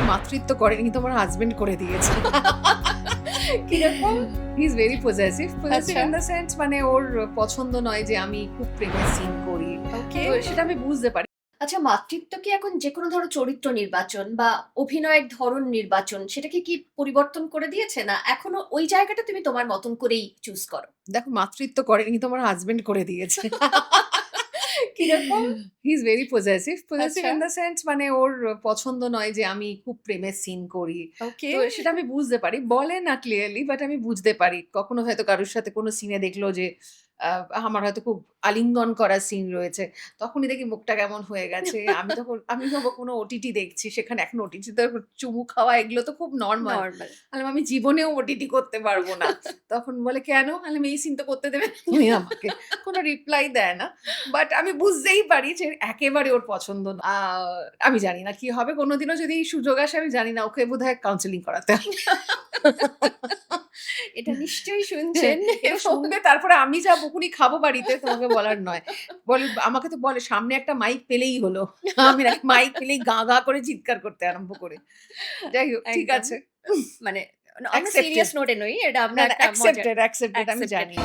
মাতৃত্ব করেনি, কিন্তু আমার হাসব্যান্ড করে দিয়েছে। কিরকম? হি ইজ ভেরি পজেসিভ আচ্ছা। ইন দ্য সেন্স, মানে ওর পছন্দ নয় যে আমি খুব প্রেমের সিন করি। ওকে। তো সেটা আমি বুঝতে পারি। আচ্ছা, মাতৃত্ব কি এখন যেকোনো ধরো চরিত্র নির্বাচন বা অভিনয়ের ধরন নির্বাচন সেটাকে কি পরিবর্তন করে দিয়েছে? না এখনো ওই জায়গাটা তুমি তোমার মতন করেই চুজ করো? দেখো, মাতৃত্ব করেনি, কিন্তু আমার হাসব্যান্ড করে দিয়েছে। কিরকম? হি ইজ ভেরি পজেসিভ আচ্ছা। ইন দ্য সেন্স, মানে ওর পছন্দ নয় যে আমি খুব প্রেমের সিন করি। ওকে। তো সেটা আমি বুঝতে পারি। বলে না ক্লিয়ারলি, বাট আমি বুঝতে পারি। কখনো হয়তো কারোর সাথে কোনো সিনে দেখলো যে আমার হয়তো খুব আলিঙ্গন করার সিন রয়েছে। তখনই দেখি মুখটা কেমন হয়ে গেছে। আমি ভাবো কোনো ওটিটি দেখছি। সেখানে এখন ওটিটিতে চুমু খাওয়া এগুলো তো খুব নরমাল। নরমাল। আমি জীবনেও ওটিটি করতে পারব না। তখন বলে, "কেন?" এই সিন তো করতে দেবে না তুমি আমাকে। কোনো রিপ্লাই দেয় না। বাট আমি বুঝতেই পারি যে একেবারে ওর পছন্দ না। আমি জানি না কি হবে, কোনদিনও যদি এই সুযোগ আসে আমি জানি না, ওকে বোধহয় কাউন্সেলিং করাতে হবে। এটা নিশ্চয়ই হ্যাঁ, শুনছেন এটা এবং শুনবে, তারপরে আমি যা বকুনি খাবো বাড়িতে তোমাকে বলার নয়। আমাকে তো বলে সামনে একটা মাইক পেলেই হলো। আমি নাকি মাইক পেলেই গা, গা করে চিৎকার করতে আরম্ভ করি। যাই হোক, ঠিক একদম। আছে। মানে আমরা অ্যাকসেপ্টেড। সিরিয়াস নোটে নই। এটা আমরা না, একটা মজার অ্যাকসেপ্টেড আমি অ্যাকসেপ্টেড। জানি।